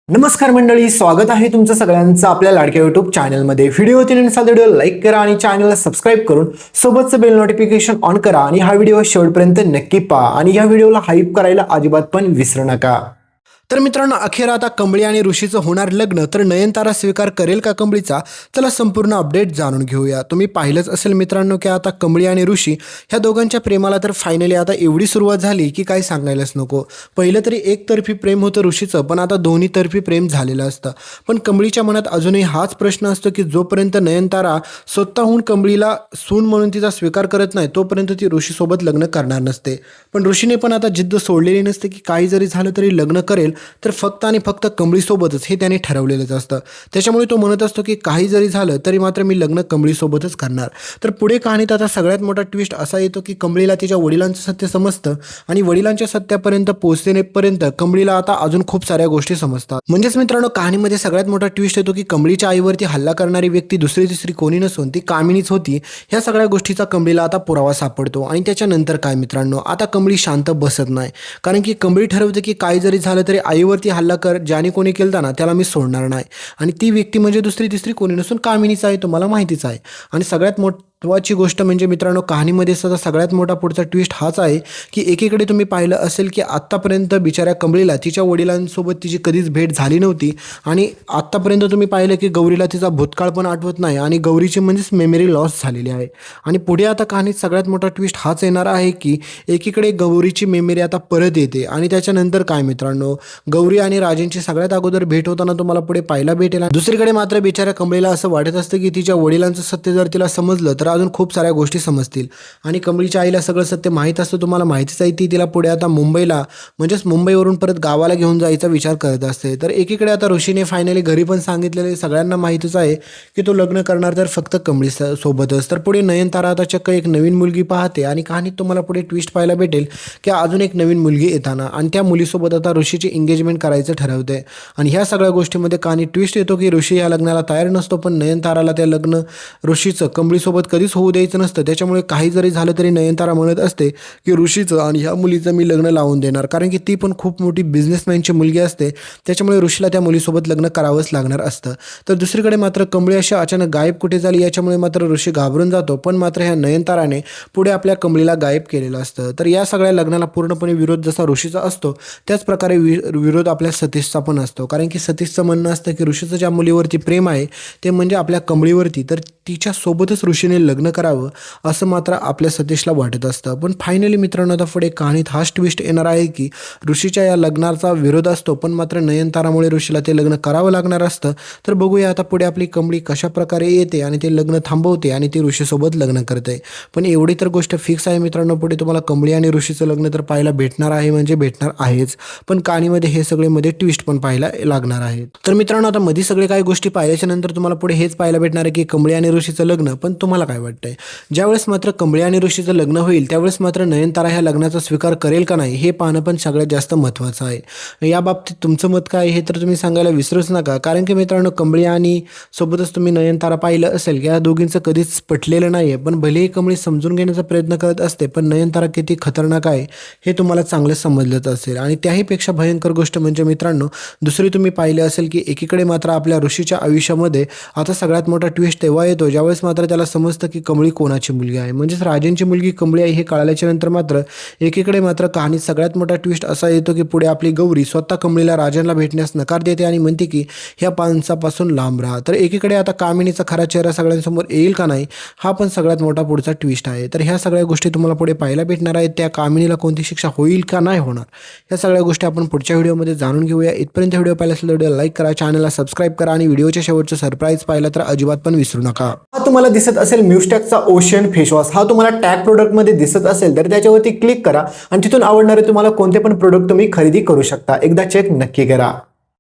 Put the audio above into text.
नमस्कार मंडळी, स्वागत आहे तुमचं सगळ्यांचं आपल्या लाडक्या YouTube चॅनलमध्ये। व्हिडिओ लाईक करा आणि चॅनलला सबस्क्राईब करून सोबतचं बेल नोटिफिकेशन ऑन करा आणि हा व्हिडिओ शेवटपर्यंत नक्की पहा आणि या व्हिडिओला हाईप करायला अजिबात पण विसरू नका। तर मित्रांनो, अखेर आता कंबळी आणि ऋषीचं होणार लग्न, तर नयनतारा स्वीकार करेल का कंबळीचा? चला संपूर्ण अपडेट जाणून घेऊया। तुम्ही पाहिलंच असेल मित्रांनो की आता कंबळी आणि ऋषी ह्या दोघांच्या प्रेमाला तर फायनली आता एवढी सुरुवात झाली की काही सांगायलाच नको। पहिलं तरी एकतर्फी प्रेम होतं ऋषीचं, पण आता दोन्ही तर्फी प्रेम झालेलं असतं। पण कंबळीच्या मनात अजूनही हाच प्रश्न असतो की जोपर्यंत नयनतारा स्वतःहून कंबळीला सून म्हणून तिचा स्वीकार करत नाही तोपर्यंत ती ऋषीसोबत लग्न करणार नसते। पण ऋषीने पण आता जिद्द सोडलेली नसते की काही जरी झालं तरी लग्न करेल, तर फक्त आणि फक्त कंबळीसोबतच हे त्याने ठरवलेलंच असतं। त्याच्यामुळे तो म्हणत असतो की काही जरी झालं तरी मात्र मी लग्न कंबळीसोबतच करणार। तर पुढे कहाणीत आता सगळ्यात मोठा ट्विस्ट असा येतो की कंबळीला तिच्या वडिलांचं सत्य समजतं आणि वडिलांच्या सत्यापर्यंत पोहोचण्यापर्यंत कंबळीला आता अजून खूप साऱ्या गोष्टी समजतात। म्हणजेच मित्रांनो, कहाणीमध्ये सगळ्यात मोठा ट्विस्ट येतो की कंबळीच्या आईवरती हल्ला करणारी व्यक्ती दुसरी तिसरी कोणी नसून ती कामिनीच होती। ह्या सगळ्या गोष्टीचा कंबळीला आता पुरावा सापडतो। आणि त्याच्यानंतर काय मित्रांनो, आता कंबळी शांत बसत नाही, कारण की कंबळी ठरवते की काही जरी झालं तरी आईवरती हल्ला कर ज्याने कोणी केलता ना त्याला मी सोडणार नाही। आणि ती व्यक्ती म्हणजे दुसरी तिसरी कोणी नसून कामिनीच आहे, तुम्हाला माहितीच आहे। आणि सगळ्यात महत्त्वाची गोष्ट म्हणजे मित्रांनो, कहाणीमध्ये सुद्धा सगळ्यात मोठा पुढचा ट्विस्ट हाच आहे की एकीकडे तुम्ही पाहिलं असेल की आत्तापर्यंत बिचाऱ्या कंबळीला तिच्या वडिलांसोबत तिची कधीच भेट झाली नव्हती आणि आत्तापर्यंत तुम्ही पाहिलं की गौरीला तिचा भूतकाळ पण आठवत नाही आणि गौरीची म्हणजेच मेमरी लॉस झालेली आहे। आणि पुढे आता कहाणीत सगळ्यात मोठा ट्विस्ट हाच येणार आहे की एकीकडे गौरीची मेमरी आता परत येते आणि त्याच्यानंतर काय मित्रांनो, गौरी आणि राजेंची सगळ्यात अगोदर भेट होताना तुम्हाला पुढे पाहायला भेटेल। दुसरीकडे मात्र बिचाऱ्या कंबळीला असं वाटत असतं की तिच्या वडिलांचं सत्य जर तिला समजलं तर अजून खूप साऱ्या गोष्टी समजतील आणि कंबळीच्या आईला सगळं सत्य माहीत असतं, तुम्हाला माहितीच आहे। ती तिला पुढे आता मुंबईला म्हणजेच मुंबईवरून परत गावाला घेऊन जायचा विचार करत असते। तर एकीकडे आता ऋषीने फायनली घरी पण सांगितलेले सगळ्यांना माहीतच आहे की तो लग्न करणार तर फक्त कंबळी सोबतच। तर पुढे नयनतारा आता चक्क एक नवीन मुलगी पाहते आणि कहाणीत तुम्हाला पुढे ट्विस्ट पाहायला भेटेल की अजून एक नवीन मुलगी येताना आणि त्या मुलीसोबत आता ऋषीची एंगेजमेंट करायचं ठरवते। आणि ह्या सगळ्या गोष्टीमध्ये कहाणी ट्विस्ट येतो की ऋषी या लग्नाला तयार नसतो, पण नयनताराला त्या लग्न ऋषीचं कंबळीसोबत कधीच होऊ द्यायचं नसतं। त्याच्यामुळे काही जरी झालं तरी नयनतारा म्हणत असते की ऋषीचं आणि ह्या मुलीचं मी लग्न लावून देणार, कारण की ती पण खूप मोठी बिझनेसमॅनची मुलगी असते। त्याच्यामुळे ऋषीला त्या मुलीसोबत लग्न करावंच लागणार असतं। तर दुसरीकडे मात्र कंबळी अशी अचानक गायब कुठे झाली याच्यामुळे मात्र ऋषी घाबरून जातो, पण मात्र ह्या नयनताराने पुढे आपल्या कंबळीला गायब केलेलं असतं। तर या सगळ्या लग्नाला पूर्णपणे विरोध जसा ऋषीचा असतो त्याच प्रकारे विरोध आपल्या सतीशचा पण असतो, कारण की सतीशचं म्हणणं असतं की ऋषीचं ज्या मुलीवरती प्रेम आहे ते म्हणजे आपल्या कंबळीवरती, तर तिच्यासोबतच ऋषीने लग्न करावं असं मात्र आपल्या सतीशला वाटत असतं। पण फायनली मित्रांनो, आता पुढे कहाणीत हाच ट्विस्ट येणार आहे की ऋषीच्या या लग्नाचा विरोध असतो, पण मात्र नयनतारामुळे ऋषीला ते लग्न करावं लागणार असतं। तर बघूया आता पुढे आपली कंबळी कशा प्रकारे येते आणि ते लग्न थांबवते आणि ती ऋषीसोबत लग्न करते। पण एवढी तर गोष्ट फिक्स आहे मित्रांनो, पुढे तुम्हाला कंबळी आणि ऋषीचं लग्न तर पाहायला भेटणार आहे, म्हणजे भेटणार आहेच। पण कहाणीमध्ये हे सगळे मध्ये ट्विस्ट पण पाहायला लागणार आहेत। तर मित्रांनो, आता मध्ये सगळे काही गोष्टी पाहिल्याच्या नंतर तुम्हाला पुढे हेच पाहायला भेटणार आहे की कंबळी आणि ऋषीचं लग्न। पण तुम्हाला काय वाटतंय, ज्यावेळेस मात्र कंबळी आणि ऋषीचं लग्न होईल त्यावेळेस मात्र नयनतारा ह्या लग्नाचा स्वीकार करेल का नाही हे पाहणं पण सगळ्यात जास्त महत्त्वाचं आहे। या बाबतीत तुमचं मत काय हे तर तुम्ही सांगायला विसरूच नका, कारण की मित्रांनो, कंबळी आणि सोबतच तुम्ही नयनतारा पाहिलं असेल की या दोघींचं कधीच पटलेलं नाही आहे। पण भलेही कंबळी समजून घेण्याचा प्रयत्न करत असते, पण नयनतारा किती खतरनाक आहे हे तुम्हाला चांगलं समजलंच असेल। आणि त्याहीपेक्षा भयंकर गोष्ट म्हणजे मित्रांनो, दुसरी तुम्ही पाहिले असेल की एकीकडे मात्र आपल्या ऋषीच्या आयुष्यामध्ये आता सगळ्यात मोठा ट्विस्ट तेव्हा येतो ज्यावेळेस मात्र त्याला समजतं की कंबळी कोणाची मुलगी आहे, म्हणजेच राजेंची मुलगी कंबळी आहे हे कळाल्याच्या नंतर मात्र एकीकडे मात्र कहाणीत सगळ्यात मोठा ट्विस्ट असा येतो की पुढे आपली गौरी स्वतः कंबळीला राजांना भेटण्यास नकार देते आणि म्हणते की ह्या पानसापासून लांब राहा। तर एकीकडे आता कामिनीचा खरा चेहरा सगळ्यांसमोर येईल का नाही हा पण सगळ्यात मोठा पुढचा ट्विस्ट आहे। तर ह्या सगळ्या गोष्टी तुम्हाला पुढे पाहायला भेटणार आहेत, त्या कामिनीला कोणती शिक्षा होईल का नाही होणार ह्या सगळ्या गोष्टी आपण पुढच्या व्हिडिओमध्ये जाणून घेऊया। इथपर्यंत व्हिडिओ पाहिला असेल तर व्हिडिओ लाईक करा, चॅनलला सबस्क्राईब करा आणि व्हिडिओच्या शेवटचं सरप्राईज पाहिला तर अजिबात पण विसरू नका। हा तुम्हाला दिसत असेल म्यूस्टॅकचा ओशन फेस वॉश, हा तुम्हाला टॅग प्रोडक्ट मध्ये दिसत असेल तर त्याच्यावरती क्लिक करा आणि तिथून आवडणारे तुम्हाला कोणते पण प्रोडक्ट तुम्ही खरेदी करू शकता। एकदा चेक नक्की करा।